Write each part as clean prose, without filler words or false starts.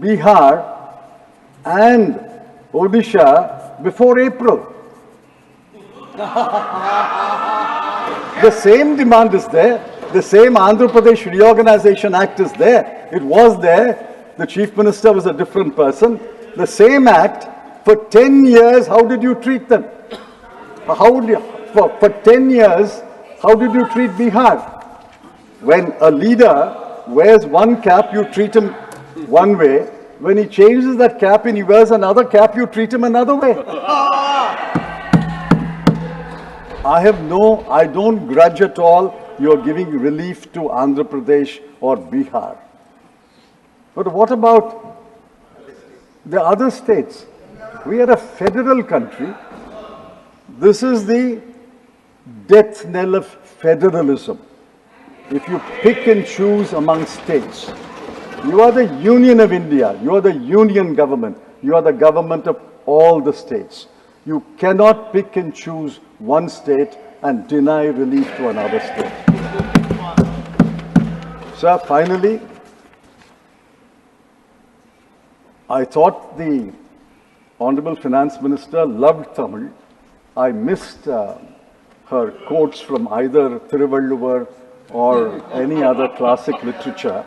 Bihar and Odisha before April. The same demand is there. The same Andhra Pradesh Reorganization Act is there. It was there. The Chief Minister was a different person. The same act, for 10 years, how did you treat them? For 10 years, how did you treat Bihar? When a leader wears one cap, you treat him one way. When he changes that cap and he wears another cap, you treat him another way. I don't grudge at all you're giving relief to Andhra Pradesh or Bihar. But what about the other states? We are a federal country. This is the death knell of federalism. If you pick and choose among states, you are the Union of India. You are the union government. You are the government of all the states. You cannot pick and choose one state and deny relief to another state. Sir, finally, I thought the Honorable Finance Minister loved Tamil. I missed her quotes from either Thiruvalluvar or any other classic literature.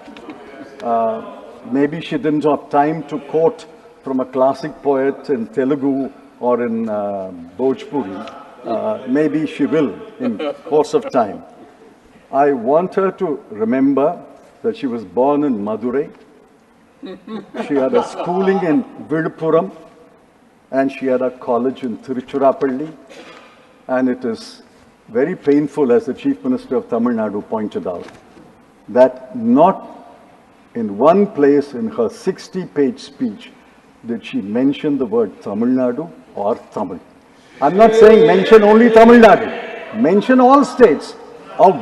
Maybe she didn't have time to quote from a classic poet in Telugu or in Bhojpuri. Maybe she will in course of time. I want her to remember that she was born in Madurai. She had a schooling in Viluppuram and she had a college in Tiruchirappalli. And it is very painful, as the Chief Minister of Tamil Nadu pointed out, that not in one place in her 60-page speech did she mention the word Tamil Nadu or Tamil. I'm not saying mention only Tamil Nadu. Mention all states. Or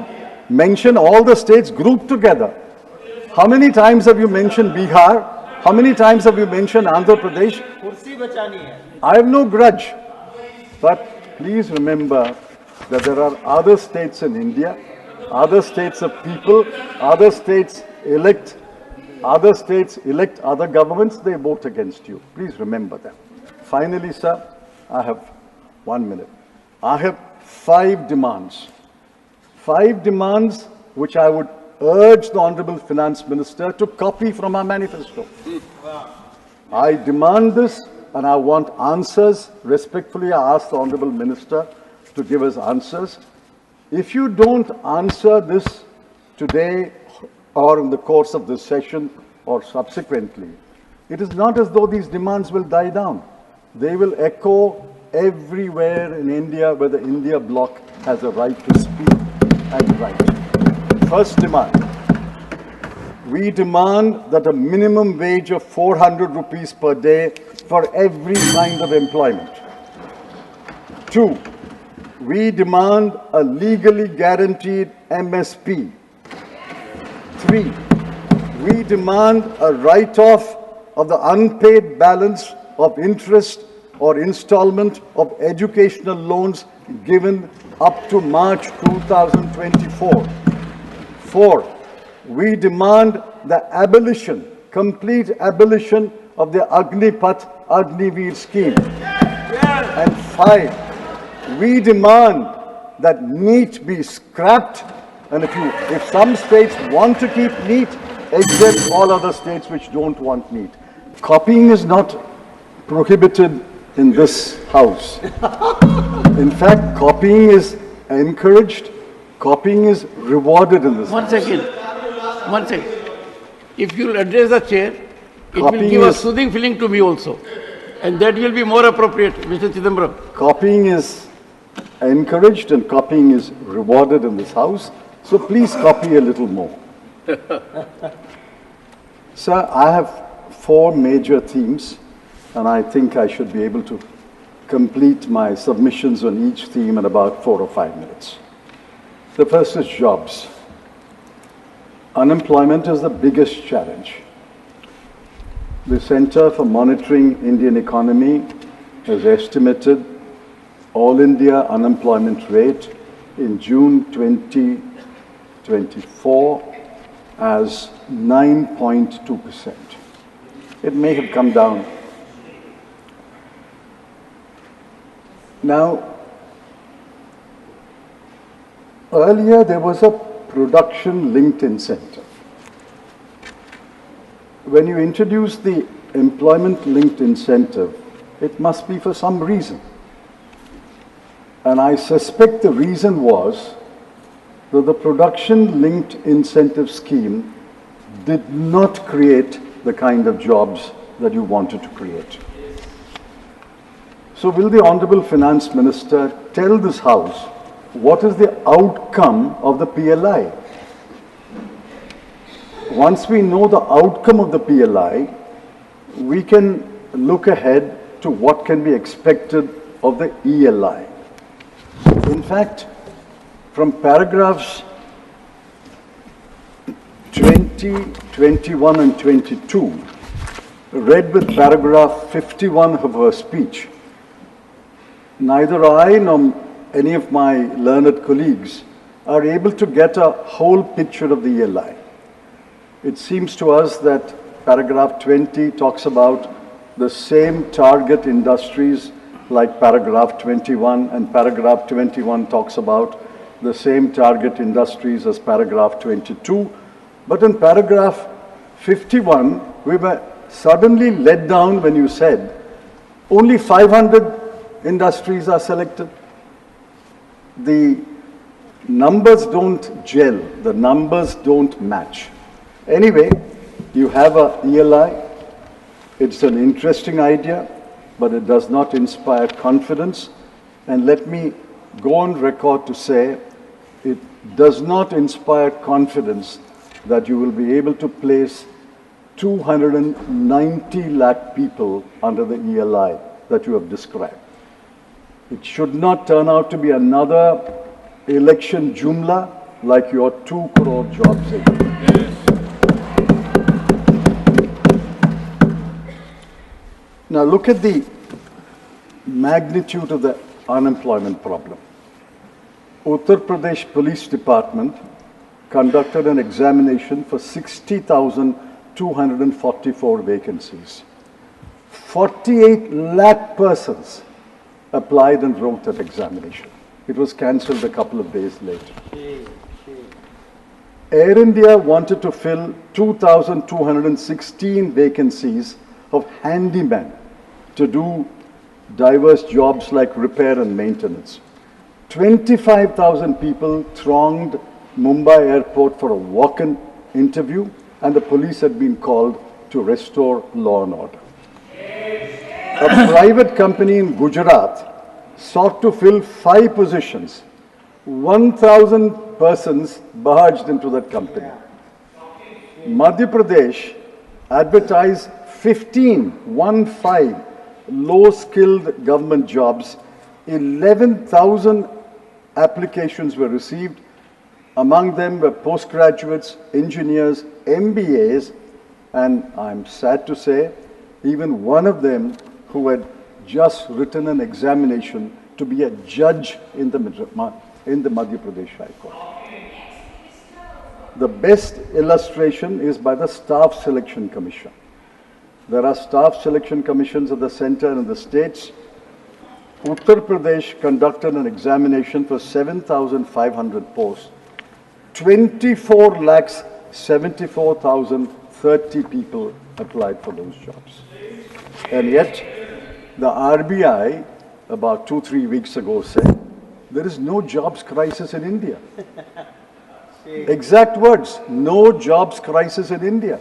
mention all the states grouped together. How many times have you mentioned Bihar? How many times have you mentioned Andhra Pradesh? I have no grudge. But please remember that there are other states in India, other states of people, other states elect other governments, they vote against you. Please remember that. Finally, sir, I have 1 minute. I have 5 demands. 5 demands which I would urge the Honorable Finance Minister to copy from our manifesto. I demand this and I want answers. Respectfully, I ask the Honorable Minister to give us answers. If you don't answer this today or in the course of this session or subsequently, it is not as though these demands will die down. They will echo everywhere in India where the India bloc has a right to speak and write. First demand, we demand that a minimum wage of 400 rupees per day for every kind of employment. 2, we demand a legally guaranteed MSP. 3, we demand a write-off of the unpaid balance of interest or installment of educational loans given up to March 2024. 4, we demand the abolition, complete abolition of the Agnipath Agniveer scheme. And 5, we demand that NEET be scrapped, and if some states want to keep NEET, except all other states which don't want NEET. Copying is not prohibited in this house. In fact, copying is encouraged, copying is rewarded in this house. One second. If you will address the chair, it will give a soothing feeling to me also. And that will be more appropriate, Mr. Chidambaram. Copying is encouraged and copying is rewarded in this house. So please copy a little more. Sir, I have 4 major themes, and I think I should be able to complete my submissions on each theme in about 4 or 5 minutes. The first is jobs. Unemployment is the biggest challenge. The Center for Monitoring Indian Economy has estimated all India unemployment rate in June 2024 as 9.2%. It may have come down. Now, earlier there was a production-linked incentive. When you introduce the employment-linked incentive, it must be for some reason. And I suspect the reason was that the production-linked incentive scheme did not create the kind of jobs that you wanted to create. So will the Honorable Finance Minister tell this House what is the outcome of the PLI? Once we know the outcome of the PLI, we can look ahead to what can be expected of the ELI. In fact, from paragraphs 20, 21 and 22, read with paragraph 51 of her speech, neither I nor any of my learned colleagues are able to get a whole picture of the ELI. It seems to us that paragraph 20 talks about the same target industries like paragraph 21, and paragraph 21 talks about the same target industries as paragraph 22. But in paragraph 51, we were suddenly let down when you said only 500 industries are selected. The numbers don't gel, the numbers don't match. Anyway, you have a ELI. It's an interesting idea, but it does not inspire confidence. And let me go on record to say it does not inspire confidence that you will be able to place 290 lakh people under the ELI that you have described. It should not turn out to be another election jumla like your 2 crore jobs. Now look at the magnitude of the unemployment problem. Uttar Pradesh Police Department conducted an examination for 60,244 vacancies. 48 lakh persons applied and wrote that examination. It was cancelled a couple of days later. Air India wanted to fill 2,216 vacancies of handymen to do diverse jobs like repair and maintenance. 25,000 people thronged Mumbai airport for a walk-in interview, and the police had been called to restore law and order. A private company in Gujarat sought to fill 5 positions. 1,000 persons barged into that company. Madhya Pradesh advertised 15 low-skilled government jobs. 11,000 applications were received. Among them were postgraduates, engineers, MBAs, and I'm sad to say, even one of them who had just written an examination to be a judge in the Madhya Pradesh High Court. The best illustration is by the Staff Selection Commission. There are staff selection commissions at the center and the states. Uttar Pradesh conducted an examination for 7,500 posts. 24,74,030 people applied for those jobs. And yet, the RBI, about 2-3 weeks ago, said, there is no jobs crisis in India. Exact words, no jobs crisis in India.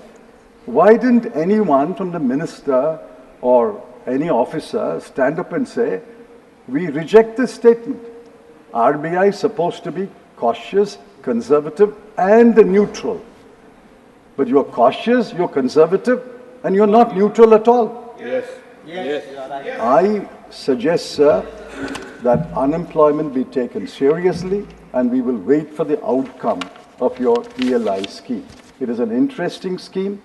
Why didn't anyone from the minister or any officer stand up and say, we reject this statement. RBI is supposed to be cautious, conservative, and neutral. But you're cautious, you're conservative, and you're not neutral at all. Yes. I suggest, sir, that unemployment be taken seriously, and we will wait for the outcome of your ELI scheme. It is an interesting scheme.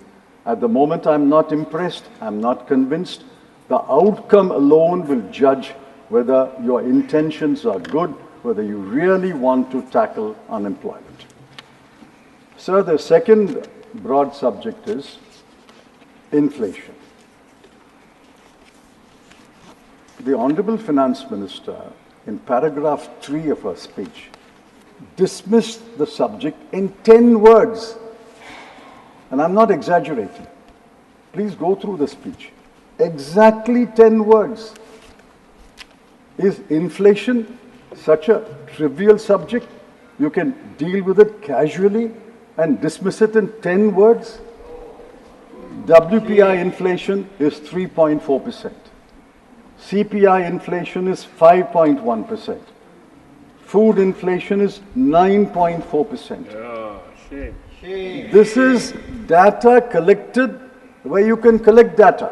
At the moment, I'm not impressed. I'm not convinced. The outcome alone will judge whether your intentions are good, whether you really want to tackle unemployment. Sir, the second broad subject is inflation. The Honorable Finance Minister, in paragraph 3 of her speech, dismissed the subject in 10 words. And I'm not exaggerating. Please go through the speech. Exactly 10 words. Is inflation such a trivial subject? You can deal with it casually and dismiss it in 10 words? WPI inflation is 3.4%. CPI inflation is 5.1%. Food inflation is 9.4%. Oh, shame. This is data collected where you can collect data,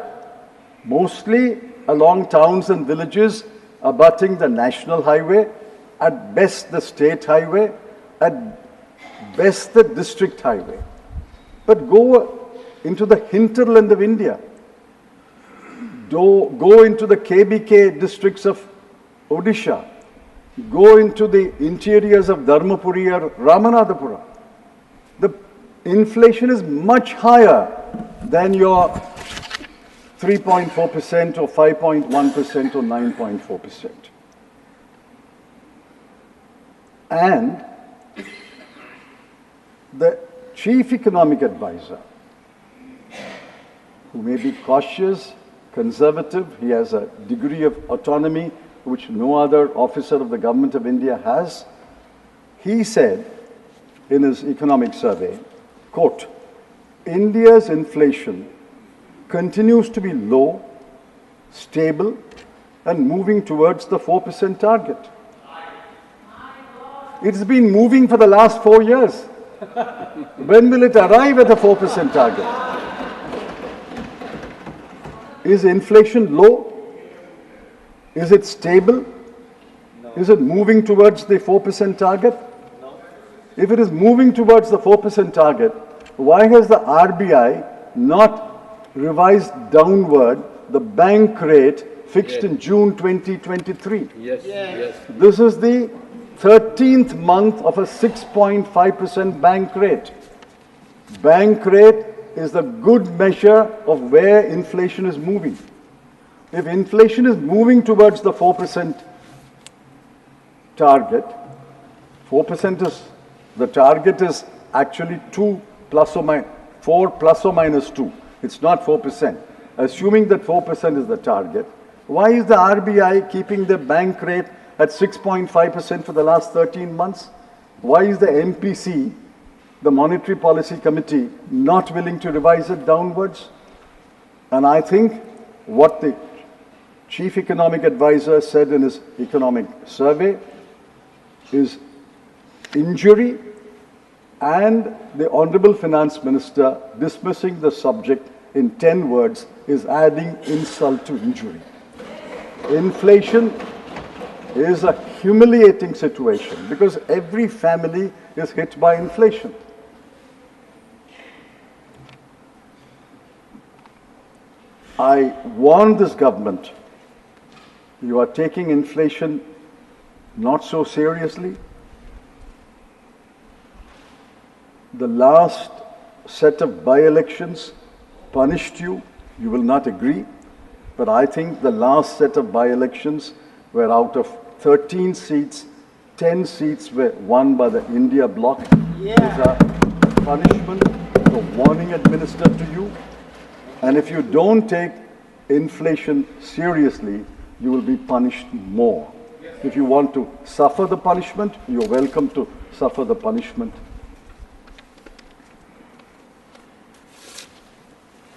mostly along towns and villages abutting the national highway, at best the state highway, at best the district highway. But go into the hinterland of India. Go into the KBK districts of Odisha. Go into the interiors of Dharmapuri or Ramanathapuram. The inflation is much higher than your 3.4% or 5.1% or 9.4%. And the chief economic advisor, who may be cautious, conservative, he has a degree of autonomy which no other officer of the government of India has, he said in his economic survey, quote, India's inflation continues to be low, stable, and moving towards the 4% target. It's been moving for the last 4 years. When will it arrive at the 4% target? Is inflation low? Is it stable? No. Is it moving towards the 4% target? No. If it is moving towards the 4% target, why has the RBI not revised downward the bank rate fixed in June 2023? Yes. This is the 13th month of a 6.5% bank rate. Bank rate is the good measure of where inflation is moving. If inflation is moving towards the 4% target, 4% is, the target is actually 4 plus or minus 2. It's not 4%. Assuming that 4% is the target, why is the RBI keeping the bank rate at 6.5% for the last 13 months? Why is the MPC, the Monetary Policy Committee, not willing to revise it downwards? And I think what the Chief Economic Advisor said in his economic survey is injury, and the Honorable Finance Minister dismissing the subject in 10 words is adding insult to injury. Inflation is a humiliating situation because every family is hit by inflation. I warn this government, you are taking inflation not so seriously. The last set of by-elections punished you. You will not agree. But I think the last set of by-elections were out of 13 seats, 10 seats were won by the India bloc. It's a punishment, a warning administered to you. And if you don't take inflation seriously, you will be punished more. If you want to suffer the punishment, you're welcome to suffer the punishment.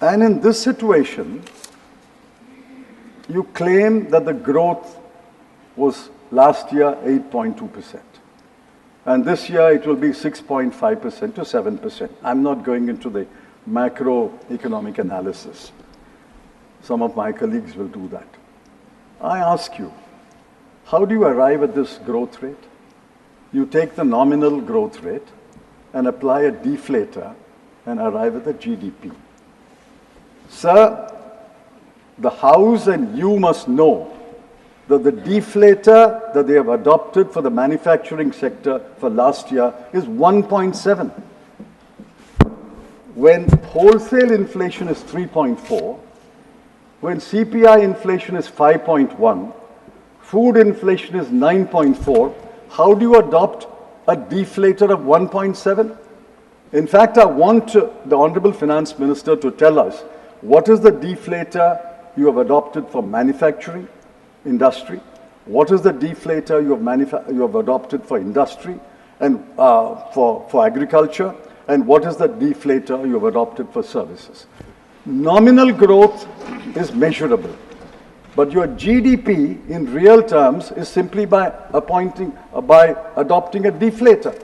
And in this situation, you claim that the growth was last year 8.2%. And this year it will be 6.5% to 7%. I'm not going into the macroeconomic analysis. Some of my colleagues will do that. I ask you, how do you arrive at this growth rate? You take the nominal growth rate and apply a deflator and arrive at the GDP. Sir, the House and you must know that the deflator that they have adopted for the manufacturing sector for last year is 1.7. When wholesale inflation is 3.4, when CPI inflation is 5.1, food inflation is 9.4, how do you adopt a deflator of 1.7? In fact, I want the Honorable Finance Minister to tell us what is the deflator you have adopted for manufacturing, industry, what is the deflator you have adopted for industry and for agriculture, and what is the deflator you have adopted for services. Nominal growth is measurable, but your GDP in real terms is simply by adopting a deflator.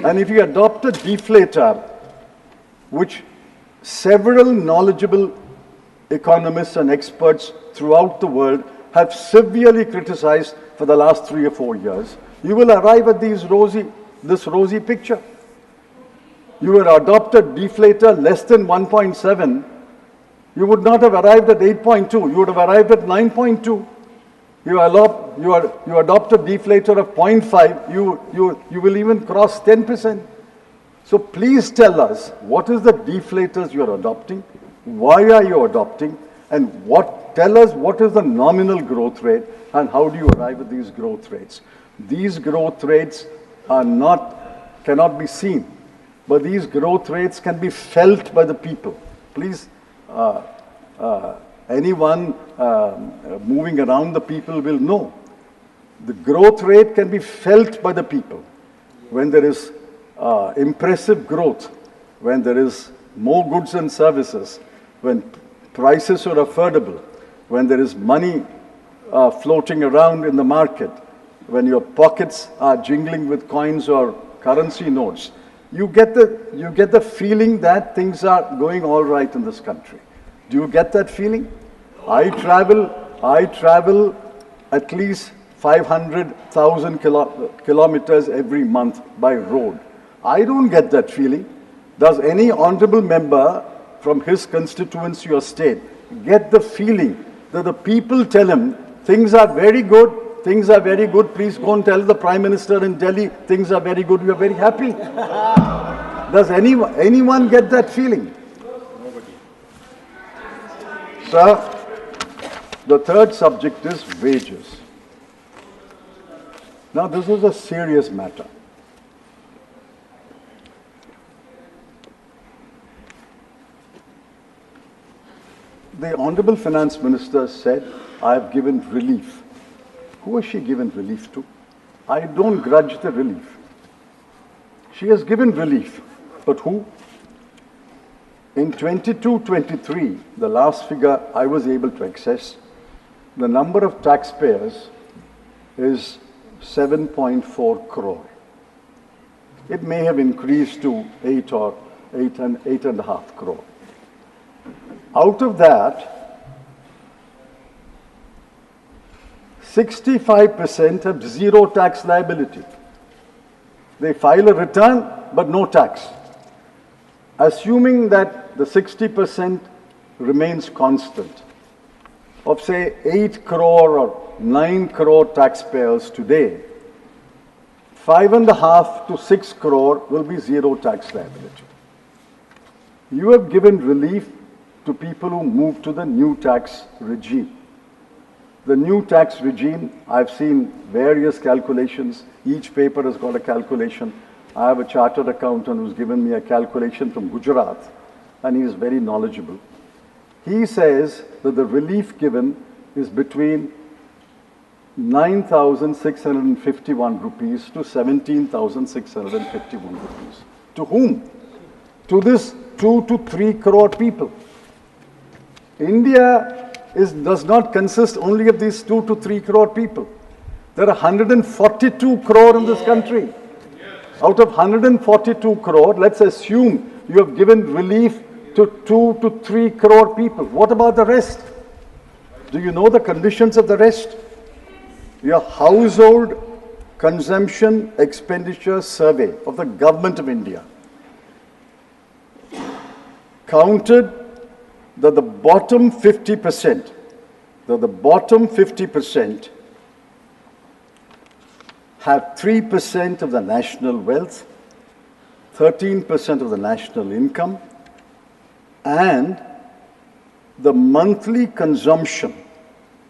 And if you adopt a deflator, which several knowledgeable economists and experts throughout the world have severely criticized for the last 3 or 4 years, you will arrive at this rosy picture. You would adopt a deflator less than 1.7, you would not have arrived at 8.2, you would have arrived at 9.2. You adopt a deflator of 0.5, you will even cross 10%. So please tell us, what is the deflators you are adopting? Why are you adopting? And tell us what is the nominal growth rate and how do you arrive at these growth rates? These growth rates cannot be seen, but these growth rates can be felt by the people. Please, anyone moving around the people will know. The growth rate can be felt by the people. When there is impressive growth, when there is more goods and services, when prices are affordable, when there is money floating around in the market, when your pockets are jingling with coins or currency notes, you get the feeling that things are going all right in this country. Do you get that feeling? I travel at least 500,000 kilometers every month by road. I don't get that feeling. Does any honorable member from his constituency or state get the feeling that the people tell him things are very good, things are very good, please go and tell the Prime Minister in Delhi things are very good, we are very happy? Does anyone get that feeling? Nobody. Sir, the third subject is wages. Now this is a serious matter. The Honorable Finance Minister said, I have given relief. Who has she given relief to? I don't grudge the relief. She has given relief. But who? In 22-23, the last figure I was able to access, the number of taxpayers is 7.4 crore. It may have increased to 8.5 crore. Out of that, 65% have zero tax liability. They file a return, but no tax. Assuming that the 60% remains constant, of say 8 crore or 9 crore taxpayers today, 5.5 to 6 crore will be zero tax liability. You have given relief to people who move to the new tax regime. The new tax regime, I've seen various calculations. Each paper has got a calculation. I have a chartered accountant who's given me a calculation from Gujarat, and he is very knowledgeable. He says that the relief given is between 9,651 rupees to 17,651 rupees. To whom? To this 2 to 3 crore people. India does not consist only of these 2 to 3 crore people. There are 142 crore in this country. Out of 142 crore, let's assume you have given relief to 2 to 3 crore people. What about the rest? Do you know the conditions of the rest? Your household consumption expenditure survey of the government of India counted that the bottom 50%, have 3% of the national wealth, 13% of the national income, and the monthly consumption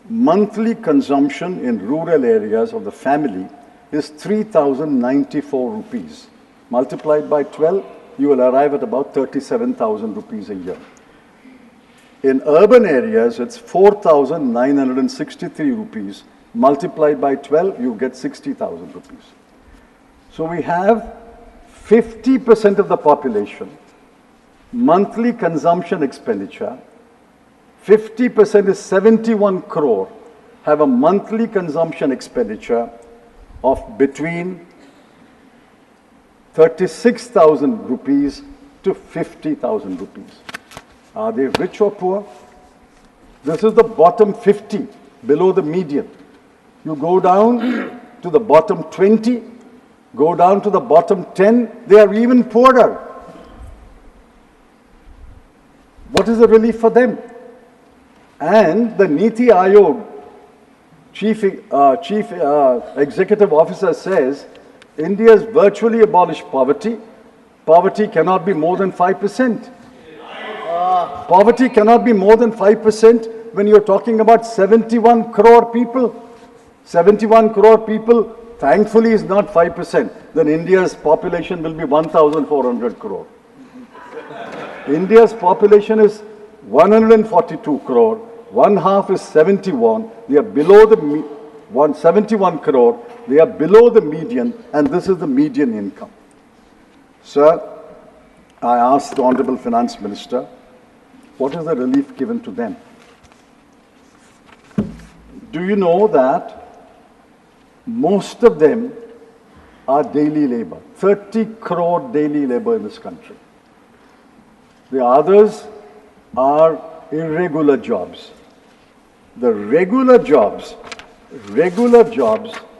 in rural areas of the family is 3,094 rupees. Multiplied by 12, you will arrive at about 37,000 rupees a year. In urban areas, it's 4,963 rupees. Multiplied by 12, you get 60,000 rupees. So we have 50% of the population, monthly consumption expenditure, 50% is 71 crore, have a monthly consumption expenditure of between 36,000 rupees to 50,000 rupees. Are they rich or poor? This is the bottom 50, below the median. You go down to the bottom 20, go down to the bottom 10, they are even poorer. What is the relief for them? And the Niti Aayog chief executive officer says, India has virtually abolished poverty. Poverty cannot be more than 5%. Poverty cannot be more than 5% when you're talking about 71 crore people. 71 crore people, thankfully, is not 5%. Then India's population will be 1,400 crore. India's population is 142 crore. One half is 71. They are below the 171 crore. They are below the median, and this is the median income. Sir, I asked the Honorable Finance Minister, what is the relief given to them? Do you know that most of them are daily labor? 30 crore daily labor in this country. The others are irregular jobs. The regular jobs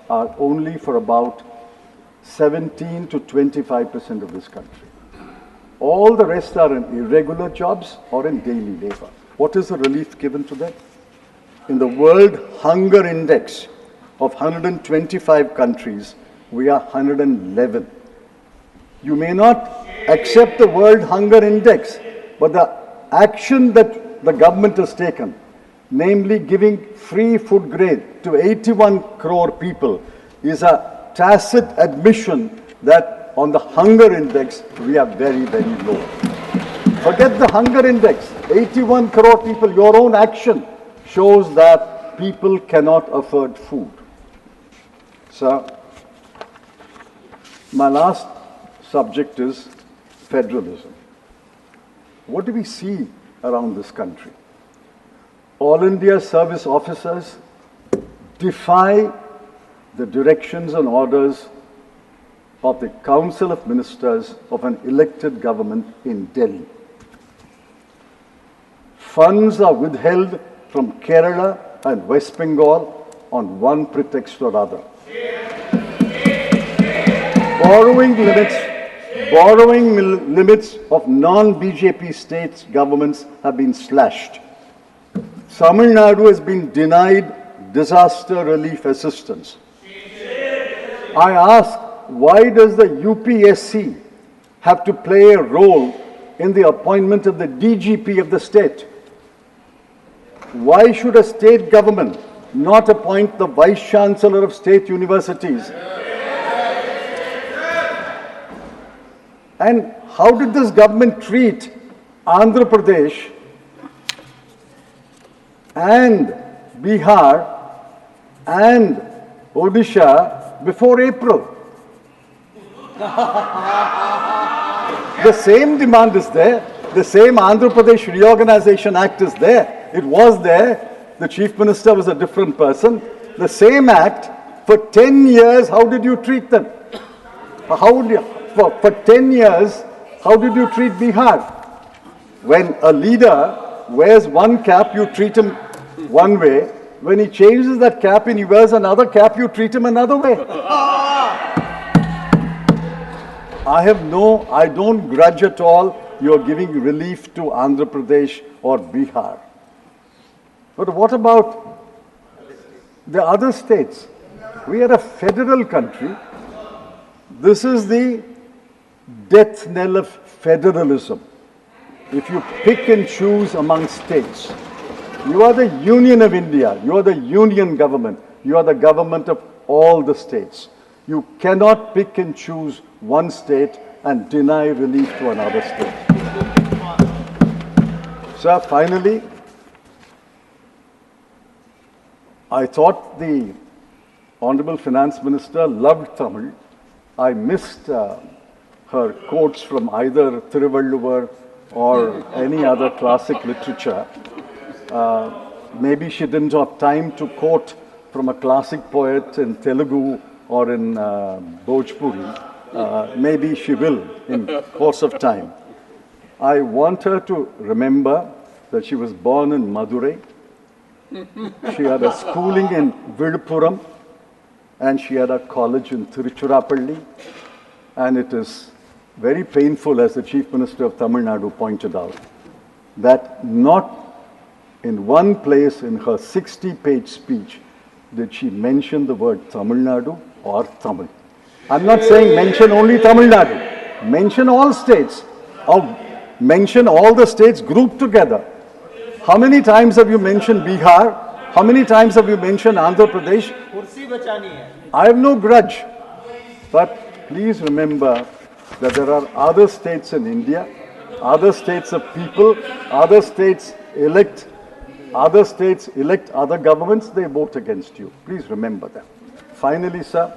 are only for about 17 to 25% of this country. All the rest are in irregular jobs or in daily labor. What is the relief given to them? In the World Hunger Index of 125 countries, we are 111. You may not accept the World Hunger Index, but the action that the government has taken, namely giving free food grain to 81 crore people, is a tacit admission that on the hunger index, we are very, very low. Forget the hunger index. 81 crore people, your own action shows that people cannot afford food. Sir, my last subject is federalism. What do we see around this country? All India service officers defy the directions and orders of the Council of Ministers of an elected government in Delhi. Funds are withheld from Kerala and West Bengal on one pretext or other. Borrowing limits of non-BJP states governments have been slashed. Tamil Nadu has been denied disaster relief assistance. I ask, why does the UPSC have to play a role in the appointment of the DGP of the state? Why should a state government not appoint the Vice Chancellor of state universities? And how did this government treat Andhra Pradesh and Bihar and Odisha before April? The same demand is there. The same Andhra Pradesh Reorganization Act is there. It was there. The Chief Minister was a different person. The same act, for 10 years, how did you treat them? For 10 years, how did you treat Bihar? When a leader wears one cap, you treat him one way. When he changes that cap and he wears another cap, you treat him another way. I don't grudge at all you're giving relief to Andhra Pradesh or Bihar. But what about the other states? We are a federal country. This is the death knell of federalism. if you pick and choose among states, you are the Union of India, you are the union government, you are the government of all the states. You cannot pick and choose one state and deny relief to another state. Sir, finally, I thought the Honorable Finance Minister loved Tamil. I missed her quotes from either Thiruvalluvar or any other classic literature. Maybe she didn't have time to quote from a classic poet in Telugu or in Bhojpuri. Maybe she will in course of time. I want her to remember that she was born in Madurai. She had a schooling in Viluppuram and she had a college in Tiruchirappalli. And it is very painful, as the Chief Minister of Tamil Nadu pointed out, that not in one place in her 60-page speech did she mention the word Tamil Nadu or Tamil. I'm not saying mention only Tamil Nadu. Mention all states. Or mention all the states grouped together. How many times have you mentioned Bihar? How many times have you mentioned Andhra Pradesh? I have no grudge. But please remember that there are other states in India, other states of people, other states elect other governments, they vote against you. Please remember that. Finally, sir,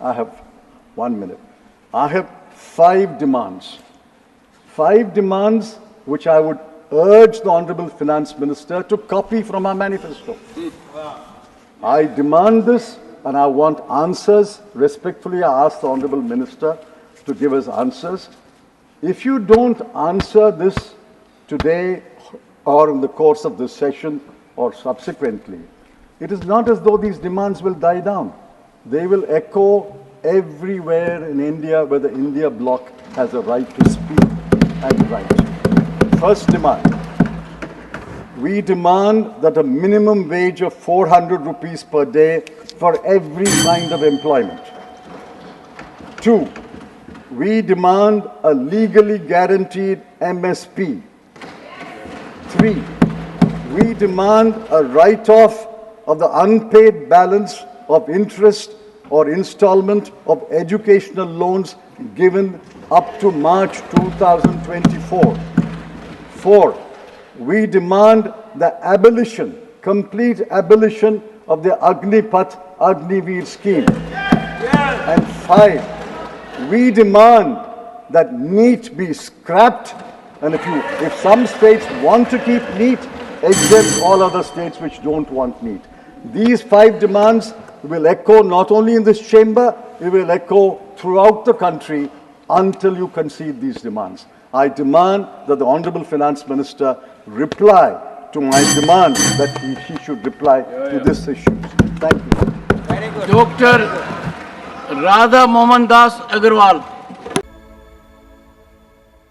I have 1 minute. I have 5 demands. 5 demands which I would urge the Honorable Finance Minister to copy from our manifesto. I demand this and I want answers. Respectfully, I ask the Honorable Minister to give us answers. If you don't answer this today or in the course of this session or subsequently, it is not as though these demands will die down. They will echo everywhere in India where the India bloc has a right to speak and write. First demand, we demand that a minimum wage of 400 rupees per day for every kind of employment. 2, we demand a legally guaranteed MSP. 3, we demand a write-off of the unpaid balance of interest or installment of educational loans given up to March 2024. 4, we demand the abolition, complete abolition of the Agnipath Agniveer scheme. And 5, we demand that NEET be scrapped, and if some states want to keep NEET, exempt all other states which don't want NEET. These 5 demands will echo not only in this chamber, it will echo throughout the country until you concede these demands. I demand that the Honorable Finance Minister reply to my demand that he should reply to this issue. Thank you. Dr. Radha Mohan Das Agarwal.